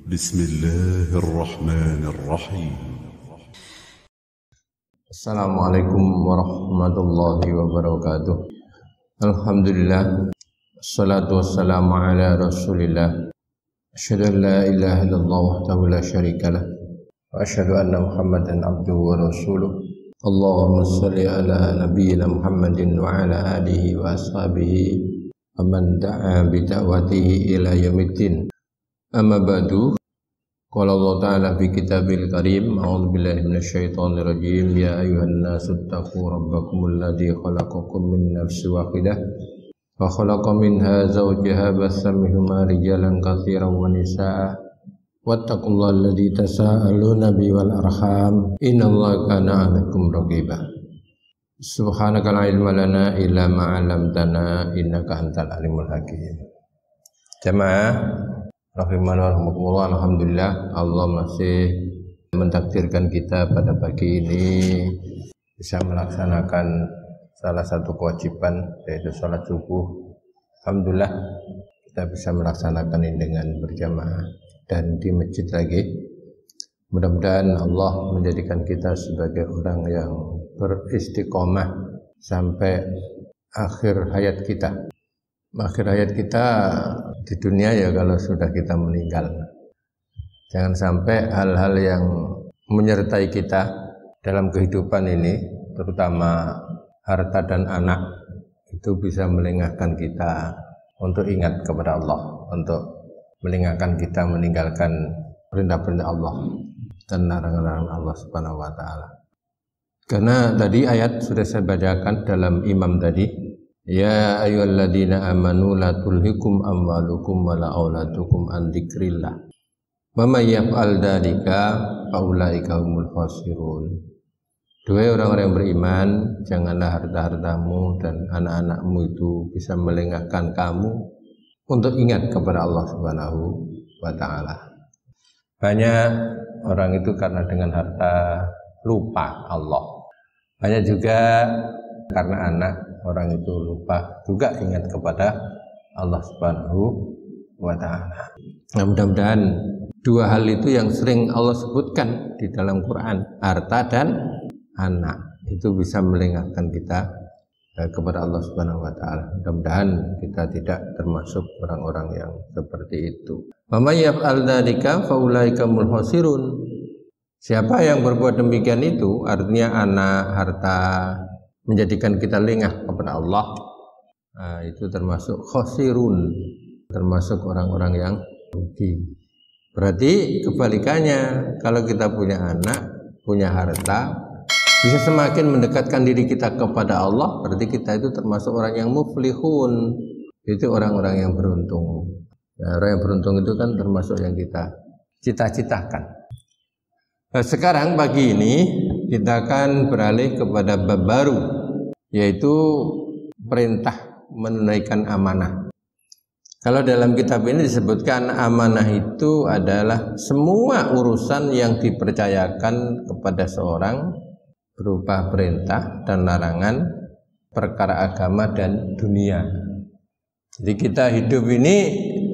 بسم الله الرحمن الرحيم. Assalamualaikum warahmatullahi wabarakatuh. Alhamdulillah, assalatu wassalamu ala rasulillah. Asyhadu an la ilaha illallah wahdahu la syarikalah, wa asyhadu anna Muhammadan abduhu wa rasuluh. Allahumma shalli ala nabiyyina Muhammadin wa ala alihi wa ashabihi wa man da'a bi da'watihi ila yaumiddin. Amma ba'du. Qala Allah Ta'ala fi kitabil karim, a'udzu billahi minasyaitonir rajim. Ya ayyuhan nasu taqu rabbakumul ladzi khalaqakum min nafsin wahidah wa khalaqa minha zawjaha batha minhuma rijalan katsiran wa nisaa'a wattaqullaha alladzi tasaaluna bihi wal arham innallaha kana 'alaikum raqiba. Subhanaka la ilma lana illa ma 'allamtana innaka antal alimul hakim. Jamaah rahimahullah, alhamdulillah Allah masih mentakdirkan kita pada pagi ini bisa melaksanakan salah satu kewajiban, yaitu salat subuh. Alhamdulillah kita bisa melaksanakan ini dengan berjamaah dan di masjid lagi. Mudah-mudahan Allah menjadikan kita sebagai orang yang beristiqomah sampai akhir hayat kita. Akhir hayat kita di dunia ya kalau sudah kita meninggal. Jangan sampai hal-hal yang menyertai kita dalam kehidupan ini, terutama harta dan anak, itu bisa melengahkan kita untuk ingat kepada Allah, untuk melengahkan kita meninggalkan perintah-perintah Allah dan larangan-larangan Allah Subhanahu wa taala. Karena tadi ayat sudah saya bacakan dalam imam tadi. Ya ayyuhalladzina amanu la tulhikum amwalukum wala auladukum an dzikrillah. Wa may yaf'al dzalika fa ulaika humul khasirun. Dua orang-orang yang beriman, janganlah harta-hartamu dan anak-anakmu itu bisa melengahkan kamu untuk ingat kepada Allah Subhanahu wa taala. Banyak orang itu karena dengan harta lupa Allah. Banyak juga karena anak, orang itu lupa juga ingat kepada Allah Subhanahu wa ta'ala. Nah, mudah-mudahan dua hal itu yang sering Allah sebutkan di dalam Quran, harta dan anak, itu bisa melengahkan kita kepada Allah Subhanahu wa ta'ala. Mudah-mudahan kita tidak termasuk orang-orang yang seperti itu. Wa may yaf'al dzalika fa ulaika humul khasirun. Siapa yang berbuat demikian itu, artinya anak, harta, menjadikan kita lengah kepada Allah, nah, itu termasuk khosirun, termasuk orang-orang yang rugi. Berarti kebalikannya, kalau kita punya anak, punya harta, bisa semakin mendekatkan diri kita kepada Allah, berarti kita itu termasuk orang yang muflihun, itu orang-orang yang beruntung. Nah, orang yang beruntung itu kan termasuk yang kita cita-citakan. Nah, sekarang pagi ini kita akan beralih kepada bab baru, yaitu perintah menunaikan amanah. Kalau dalam kitab ini disebutkan amanah itu adalah semua urusan yang dipercayakan kepada seorang berupa perintah dan larangan, perkara agama dan dunia. Jadi kita hidup ini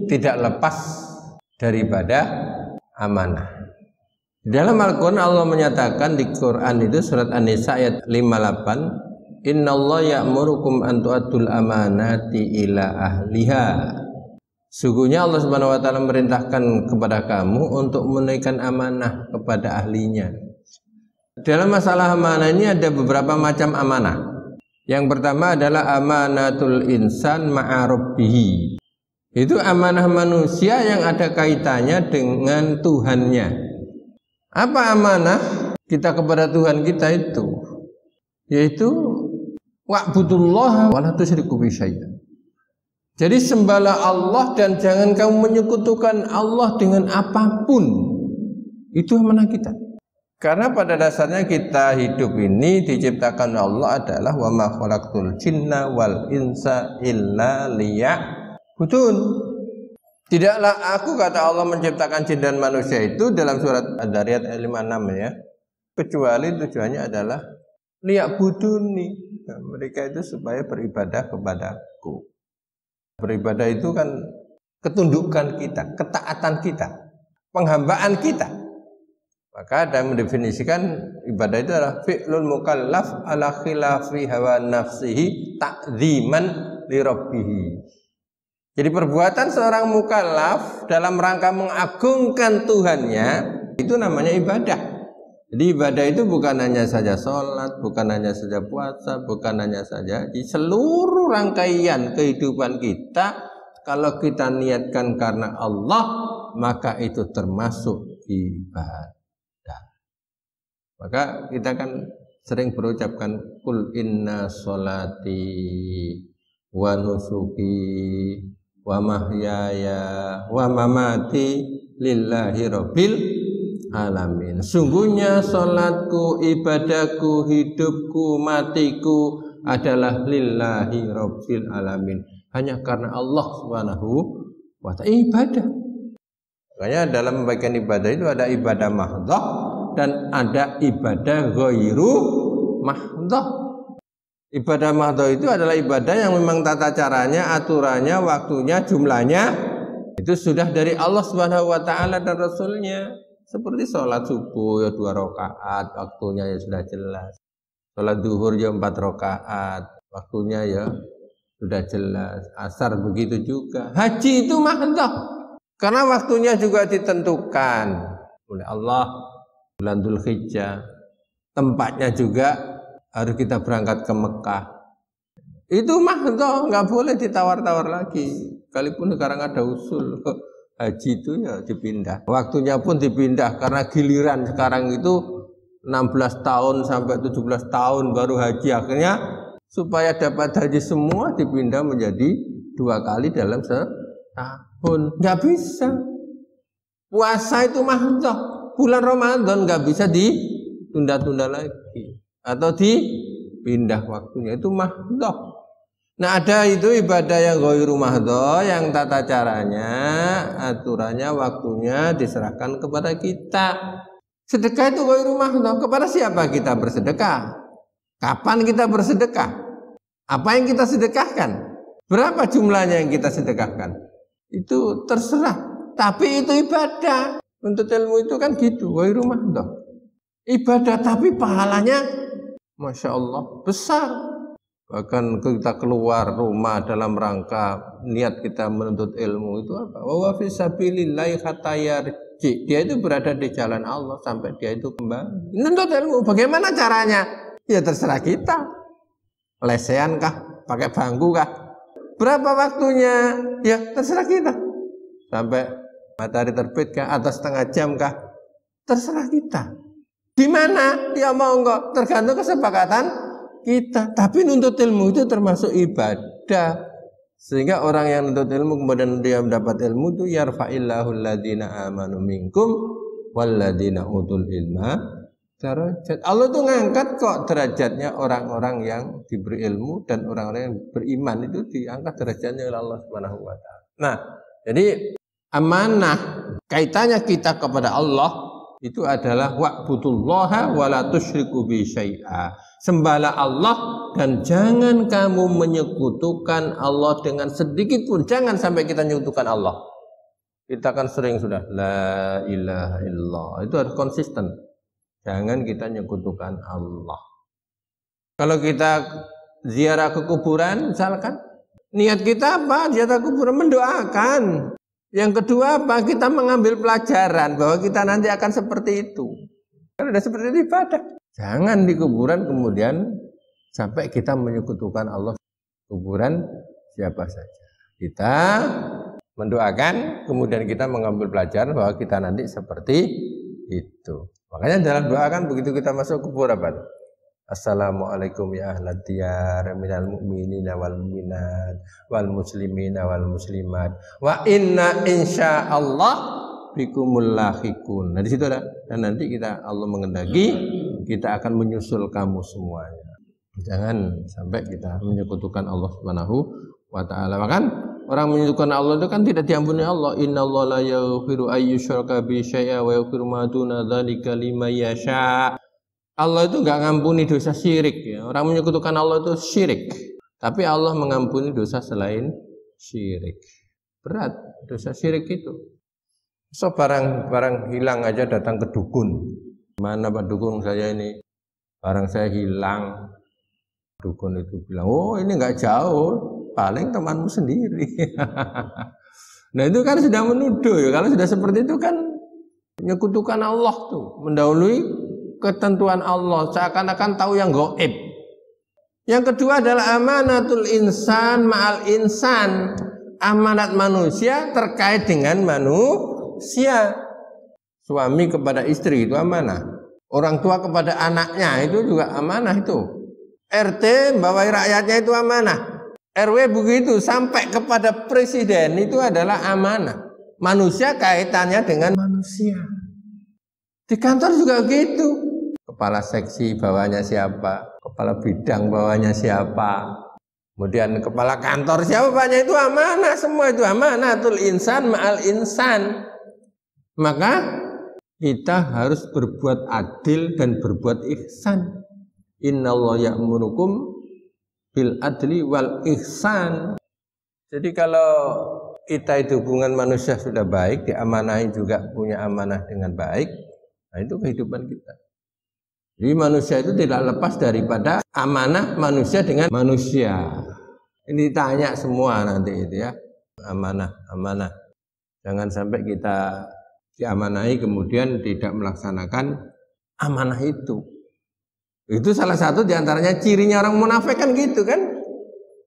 tidak lepas daripada amanah. Di dalam Al-Quran Allah menyatakan di Quran itu surat An-Nisa ayat 58, Innallaha ya'murukum an tu'addul amanati ila ahliha. Sungguhnya Allah Subhanahu wa taala merintahkan kepada kamu untuk menunaikan amanah kepada ahlinya. Dalam masalah amanah ini ada beberapa macam amanah. Yang pertama adalah amanatul insan ma'a rabbih. Itu amanah manusia yang ada kaitannya dengan Tuhannya. Apa amanah kita kepada Tuhan kita itu? Yaitu wa'budullaha wa la tusyriku bihi syai'an. Jadi sembahlah Allah dan jangan kamu menyekutukan Allah dengan apapun. Itu amanah kita. Karena pada dasarnya kita hidup ini diciptakan Allah adalah wa ma khalaqtul jinna wal insa illa liya'budun. Tidaklah aku, kata Allah, menciptakan jin dan manusia itu dalam surat Ad-Dariyat ayat 56 ya, kecuali tujuannya adalah liya'buduni. Nah, mereka itu supaya beribadah kepadaku. Beribadah itu kan ketundukan kita, ketaatan kita. penghambaan kita. Maka ada yang mendefinisikan ibadah itu adalah fi'lul mukallaf ala khilafi hawa nafsihi ta'ziman li rabbih. Jadi perbuatan seorang mukallaf dalam rangka mengagungkan Tuhannya itu namanya ibadah. Jadi ibadah itu bukan hanya saja sholat, bukan hanya saja puasa, bukan hanya saja di seluruh rangkaian kehidupan kita. Kalau kita niatkan karena Allah, maka itu termasuk ibadah. Maka kita kan sering berucapkan kul inna sholati wa nusuki wa mahyaya wa mamati lillahi rabbil alamin. Sungguhnya salatku, ibadahku, hidupku, matiku adalah lillahi rabbil alamin. Hanya karena Allah Subhanahu wa ta'ala ibadah. Makanya dalam bagian ibadah itu ada ibadah mahdhah dan ada ibadah ghairu mahdhah. Ibadah mahdhah itu adalah ibadah yang memang tata caranya, aturannya, waktunya, jumlahnya itu sudah dari Allah Subhanahu wa ta'ala dan Rasulnya. Seperti sholat subuh ya 2 rakaat, waktunya ya sudah jelas. Sholat duhur ya 4 rakaat, waktunya ya sudah jelas. Asar begitu juga. Haji itu mahdhah karena waktunya juga ditentukan oleh Allah. Bulan Dzulhijjah, tempatnya juga harus kita berangkat ke Mekah. Itu mahdhah, nggak boleh ditawar-tawar lagi. Sekalipun sekarang ada usul haji itu ya dipindah. Waktunya pun dipindah karena giliran sekarang itu 16 tahun sampai 17 tahun baru haji. Akhirnya supaya dapat haji semua dipindah menjadi 2 kali dalam setahun. Nggak bisa. Puasa itu mahdhah. Bulan Ramadan nggak bisa ditunda-tunda lagi atau dipindah waktunya, itu mahdhah. Nah ada itu ibadah yang ghairu mahdhah yang tata caranya, aturannya, waktunya diserahkan kepada kita. Sedekah itu ghairu mahdhah. Kepada siapa kita bersedekah? Kapan kita bersedekah? Apa yang kita sedekahkan? Berapa jumlahnya yang kita sedekahkan? Itu terserah. Tapi itu ibadah. Untuk ilmu itu kan gitu, ghairu mahdhah. Ibadah tapi pahalanya Masya Allah besar. Bahkan kita keluar rumah dalam rangka niat kita menuntut ilmu itu apa? Wa fi sabilillahi hatta yarji. Dia itu berada di jalan Allah sampai dia itu kembali. Menuntut ilmu bagaimana caranya? Ya terserah kita. Lesehan kah? Pakai bangku kah? Berapa waktunya? Ya terserah kita. Sampai matahari terbit kah? Atau setengah jam kah? Terserah kita. Di mana dia mau enggak? Tergantung kesepakatan kita. Tapi nuntut ilmu itu termasuk ibadah. Sehingga orang yang nuntut ilmu kemudian dia mendapat ilmu itu yarfa'illahu alladhina amanu minkum walladhina utul ilma darajat. Allah itu ngangkat kok derajatnya orang-orang yang diberi ilmu dan orang-orang yang beriman itu diangkat derajatnya oleh Allah Subhanahu wa taala. Nah, jadi amanah kaitannya kita kepada Allah itu adalah wa'budullaha wa la tusyriku bi syai'a. Sembahlah Allah dan jangan kamu menyekutukan Allah dengan sedikit pun. Jangan sampai kita menyekutukan Allah. Kita kan sering sudah la ilaha illallah. Itu harus konsisten. Jangan kita menyekutukan Allah. Kalau kita ziarah ke kuburan misalkan, niat kita apa? Ziarah kuburan mendoakan. Yang kedua apa? Kita mengambil pelajaran bahwa kita nanti akan seperti itu. Kan ada seperti itu ibadah. Jangan di kuburan kemudian sampai kita menyekutukan Allah. Kuburan siapa saja. Kita mendoakan, kemudian kita mengambil pelajaran bahwa kita nanti seperti itu. Makanya dalam doa kan begitu kita masuk kubur apa? Assalamualaikum ya ahlat diyar minal mu'minina wal mu'minat wal muslimina wal muslimat wa inna insyaallah bikumul lahiqun. Nah di situ ada. Dan nanti kita Allah mengendaki kita akan menyusul kamu semuanya. Jangan sampai kita menyekutukan Allah Subhanahu wa taala. Bahkan orang menyekutukan Allah itu kan tidak diampuni Allah. Innallaha la yaghfiru ayyushraka bi syai'a wa yaghfiru ma duna dzalika liman yasha. Allah itu enggak ngampuni dosa syirik ya. Orang menyekutukan Allah itu syirik. Tapi Allah mengampuni dosa selain syirik. Berat dosa syirik itu. So barang hilang aja datang ke dukun. Mana Pak Dukun, saya ini barang saya hilang. Dukun itu bilang, oh ini nggak jauh, paling temanmu sendiri. Nah itu kan sudah menuduh ya. Kalau sudah seperti itu kan menyekutukan Allah tuh, mendahului ketentuan Allah, seakan-akan tahu yang gaib. Yang kedua adalah amanatul insan ma'al insan, amanat manusia terkait dengan manusia. Suami kepada istri itu amanah, orang tua kepada anaknya itu juga amanah itu. RT membawai rakyatnya itu amanah, RW begitu, sampai kepada presiden itu adalah amanah. Manusia kaitannya dengan manusia. Di kantor juga gitu. Kepala seksi bawahnya siapa, kepala bidang bawahnya siapa, kemudian kepala kantor siapa, banyak itu amanah, semua itu amanatul insan ma'al insan. Maka kita harus berbuat adil dan berbuat ihsan. Innallaha ya'murukum bil adli wal ihsan. Jadi kalau kita itu hubungan manusia sudah baik, diamanahi juga punya amanah dengan baik, nah itu kehidupan kita. Jadi manusia itu tidak lepas daripada amanah manusia dengan manusia. Ini ditanya semua nanti itu ya, amanah. Jangan sampai kita diamanahi kemudian tidak melaksanakan amanah itu. Itu salah satu diantaranya cirinya orang munafik kan gitu kan.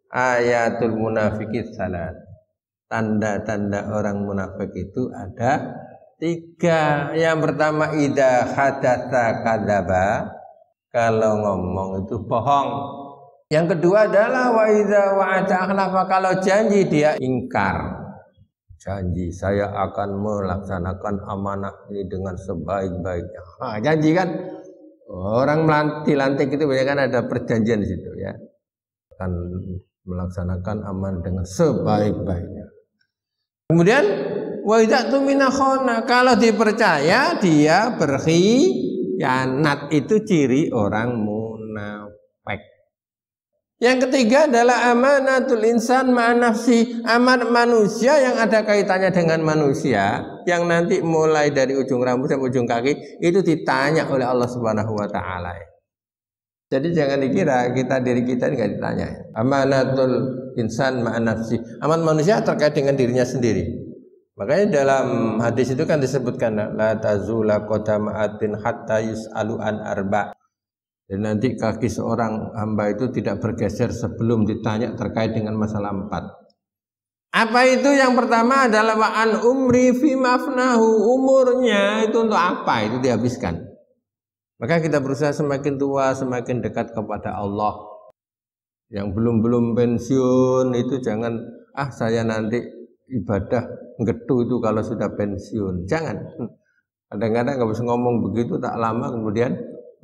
Ayatul munafiqis salat. Tanda-tanda orang munafik itu ada 3. Yang pertama idza hadatsa kadzaba, kalau ngomong itu bohong. Yang kedua adalah wa idza wa'ada akhlafa, kalau janji dia ingkar. Janji saya akan melaksanakan amanah ini dengan sebaik-baiknya. Janji kan, orang melantik itu banyak kan ada perjanjian di situ ya. Akan melaksanakan amanah dengan sebaik-baiknya. Kemudian wa idza tumina khana, kalau dipercaya dia berkhianat, itu ciri orang munafik. Yang ketiga adalah amanatul insan ma'an nafsi, amanat manusia yang ada kaitannya dengan manusia, yang nanti mulai dari ujung rambut sampai ujung kaki itu ditanya oleh Allah Subhanahu wa taala. Jadi jangan dikira diri kita enggak ditanya. Amanatul insan ma'an nafsi, amanat manusia terkait dengan dirinya sendiri. Makanya dalam hadis itu kan disebutkan la tazula qadama atin hatta yus'alu an arba'. Dan nanti kaki seorang hamba itu tidak bergeser sebelum ditanya terkait dengan masalah 4. Apa itu? Yang pertama adalah wa'an umri fi mafnahu, umurnya itu untuk apa itu dihabiskan. Maka kita berusaha semakin tua semakin dekat kepada Allah. Yang belum pensiun itu jangan, saya nanti ibadah ngetu itu kalau sudah pensiun. Jangan. Kadang-kadang nggak bisa ngomong begitu, tak lama kemudian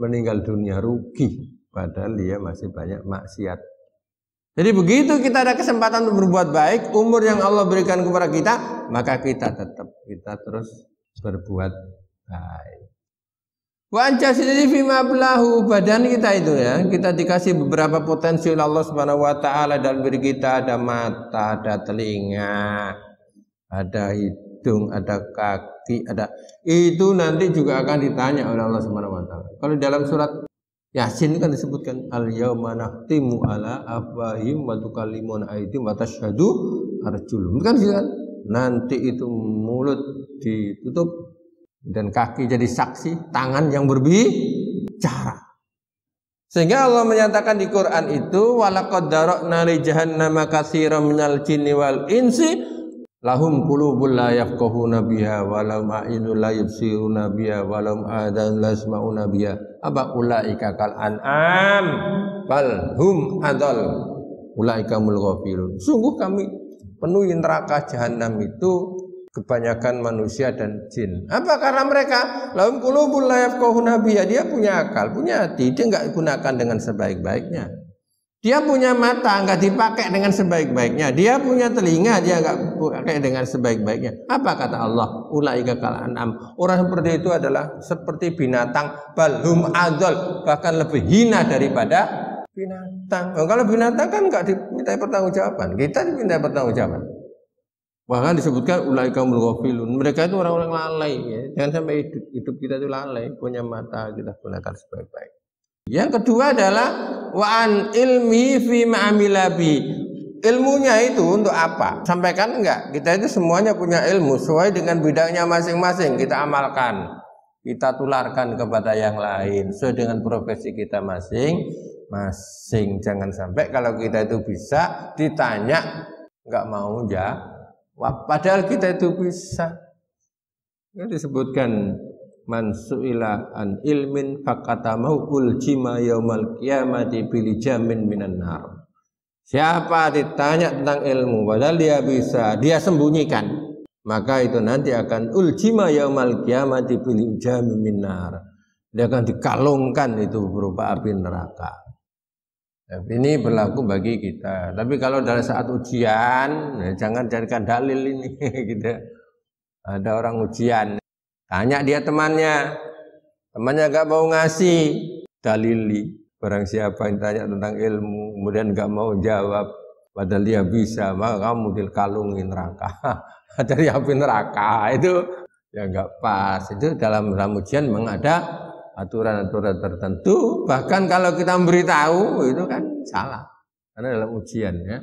meninggal dunia, rugi, padahal dia masih banyak maksiat. Jadi begitu kita ada kesempatan untuk berbuat baik, umur yang Allah berikan kepada kita, maka kita terus berbuat baik. Wa anjasidi fi mablahu, badan kita itu ya, kita dikasih beberapa potensi oleh Allah Subhanahu wa taala. Dalam diri kita ada mata, ada telinga, ada hidung, ada kaki, itu nanti juga akan ditanya oleh Allah Subhanahu wa taala. Kalau dalam surat Yasin kan disebutkan al-yauma nakhtimu ala afwahihim wa tukallimuna aydihim wa tashhadu arjuluhum. Kan nanti itu mulut ditutup dan kaki jadi saksi, tangan yang berbicara. Sehingga Allah menyatakan di Quran itu walaqad dara'na li jahannama katsiran minal jinni wal insi lahum qulubun la yafqahuna biha wa lahum a'yunun la yubsiruna biha wa lahum adhanun la yasma'una biha aba ulaika kal an'am bal hum adall ulaika mul ghafilun. Sungguh kami penuhi neraka jahanam itu kebanyakan manusia dan jin. Apa? Karena mereka lahum qulubun la yafqahuna biha, dia punya akal, punya hati, dia enggak gunakan dengan sebaik-baiknya. Dia punya mata, enggak dipakai dengan sebaik-baiknya. Dia punya telinga, dia enggak pakai dengan sebaik-baiknya. Apa kata Allah? Ulaika kal an'am. Orang seperti itu adalah seperti binatang, balhum adol, bahkan lebih hina daripada binatang. Kalau binatang kan enggak diminta pertanggungjawaban. Kita diminta pertanggungjawaban. Bahkan disebutkan ulaikamul ghafilun. Mereka itu orang-orang lalai ya. Jangan sampai hidup kita itu lalai, punya mata kita gunakan sebaik-baik. Yang kedua adalah wa an ilmi fi ma'amilabi. Ilmunya itu untuk apa? Sampaikan enggak? Kita itu semuanya punya ilmu sesuai dengan bidangnya masing-masing. Kita amalkan, kita tularkan kepada yang lain sesuai dengan profesi kita masing-masing. Jangan sampai kalau kita itu bisa ditanya enggak mau jawab, padahal kita itu bisa. Ini disebutkan man su'ila an ilmin faqatamahu uljima yaumal qiyamati bil jamin minan nar. Siapa ditanya tentang ilmu padahal dia bisa, dia sembunyikan, maka itu nanti akan uljima yaumal qiyamati bil jamin minan nar. Dia akan dikalungkan itu berupa api neraka. Ini berlaku bagi kita. Tapi kalau dalam saat ujian, ya jangan jadikan dalil ini. Gitu. Ada orang ujian, tanya dia temannya gak mau ngasih, dalili. Barang siapa yang tanya tentang ilmu, kemudian gak mau jawab, padahal dia bisa, maka kamu dikalungi neraka. Dari api neraka itu ya gak pas. Itu dalam ujian memang ada aturan-aturan tertentu, bahkan kalau kita memberitahu itu kan salah karena dalam ujian ya.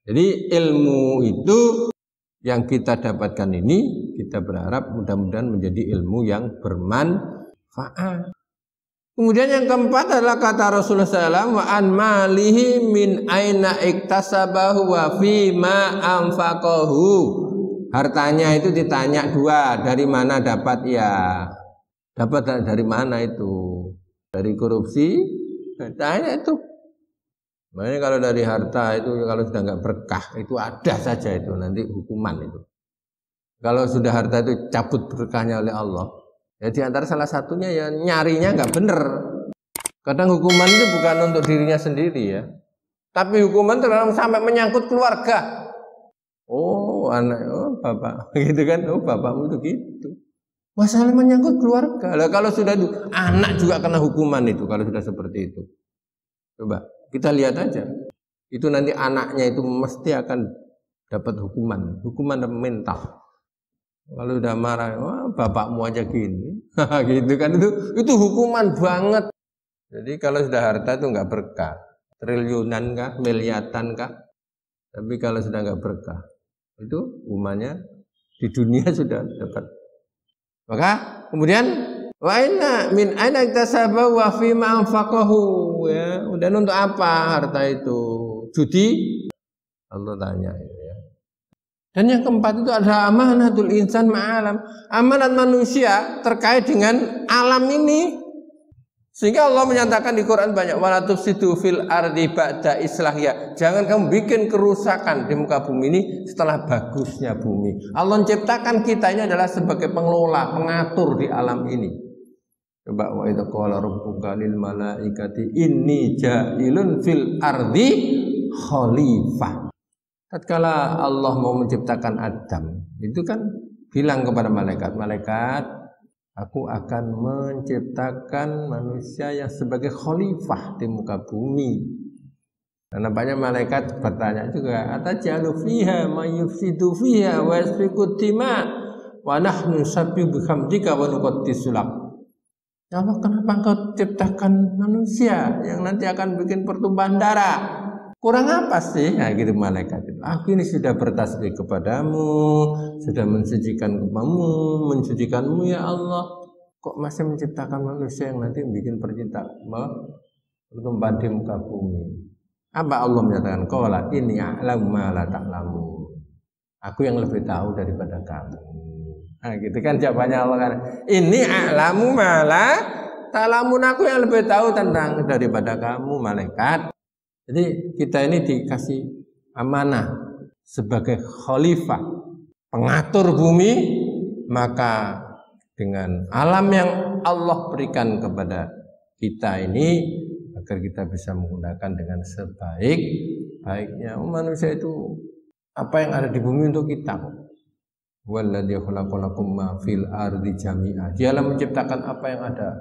Jadi ilmu itu yang kita dapatkan ini kita berharap mudah-mudahan menjadi ilmu yang bermanfaat. Kemudian yang keempat adalah kata Rasulullah SAW, wa an malihi min aina iktasabahu wa fi ma anfaqahu. Hartanya itu ditanya dua, dari mana dapat ya? Dapat dari mana itu? Dari korupsi? Tanya itu. Makanya kalau dari harta itu kalau sudah nggak berkah itu ada saja itu nanti hukuman itu. Kalau sudah harta itu cabut berkahnya oleh Allah. Ya di antara salah satunya ya nyarinya nggak bener. Kadang hukuman itu bukan untuk dirinya sendiri ya. Tapi hukuman terkadang sampai menyangkut keluarga. Oh anak, oh bapak, gitu kan? Oh bapakmu itu gitu. Masalah menyangkut keluarga. Lah kalau sudah itu anak juga kena hukuman itu kalau sudah seperti itu. Coba kita lihat aja. Itu nanti anaknya itu mesti akan dapat hukuman mental. Kalau udah marah, wah bapakmu aja gini. Gitu kan itu hukuman banget. Jadi kalau sudah harta itu enggak berkah. Triliunan kah, miliatan kah? Tapi kalau sudah enggak berkah, itu hukumannya di dunia sudah dapat. Maka kemudian wa inna min aina iktasaba wa fi ma anfaqahu ya. Dan untuk apa harta itu? Judi? Allah tanya ya. Dan yang keempat itu adalah amanatul insan ma'alam. Amanat manusia terkait dengan alam ini. Sehingga Allah menyatakan di Quran banyak wala tufsidu fil ardi ba'da islahya. Jangan kamu bikin kerusakan di muka bumi ini setelah bagusnya bumi. Allah menciptakan kita ini adalah sebagai pengelola, pengatur di alam ini. Coba wa idza qala rabbuka lil malaikati inni ja'ilun fil ardi khalifah. Tatkala Allah mau menciptakan Adam, itu kan bilang kepada malaikat, aku akan menciptakan manusia yang sebagai khalifah di muka bumi. Dan nampaknya malaikat bertanya juga, atajalu fiha may yufsidu fiha wa yasfiku dima wa nahnu nusabbihu bihamdika wa nuqaddisu lak. Ya Allah, kenapa engkau ciptakan manusia yang nanti akan bikin pertumpahan darah? Kurang apa sih? Nah gitu malaikat itu. Aku ini sudah bertasbih kepadamu, sudah mensucikanmu ya Allah. Kok masih menciptakan manusia yang nanti bikin pertumpahan di muka bumi? Apa Allah menyatakan? Qala inni a'lamu ma la ta'lamu. Aku yang lebih tahu daripada kamu. Nah gitu kan jawabannya Allah kan. Inni a'lamu ma la ta'lamun. Aku yang lebih tahu tentang daripada kamu malaikat. Jadi kita ini dikasih amanah sebagai khalifah, pengatur bumi, maka dengan alam yang Allah berikan kepada kita ini agar kita bisa menggunakan dengan sebaik-baiknya. Manusia itu apa yang ada di bumi untuk kita. Walladzi khalaqalakum ma fil ardi jami'a. Dialah menciptakan apa yang ada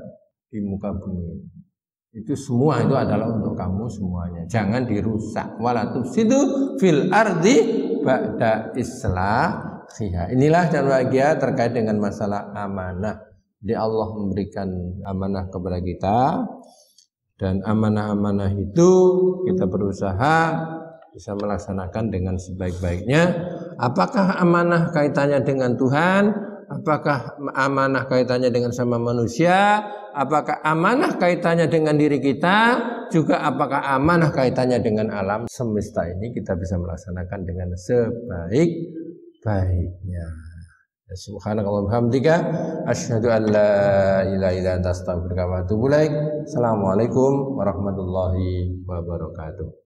di muka bumi. Itu semua itu adalah untuk kamu semuanya. Jangan dirusak. Wala tufsidu fil ardi ba'da islahiha. Inilah dan bahagia terkait dengan masalah amanah. Jadi Allah memberikan amanah kepada kita, dan amanah-amanah itu kita berusaha bisa melaksanakan dengan sebaik-baiknya. Apakah amanah kaitannya dengan Tuhan? Apakah amanah kaitannya dengan sama manusia? Apakah amanah kaitannya dengan diri kita? Juga apakah amanah kaitannya dengan alam semesta ini? Kita bisa melaksanakan dengan sebaik-baiknya. Subhanallah walhamdulillah, asyhadu an la ilaha illa anta astaghfiruka wa atubu ilaik. Assalamualaikum warahmatullahi wabarakatuh.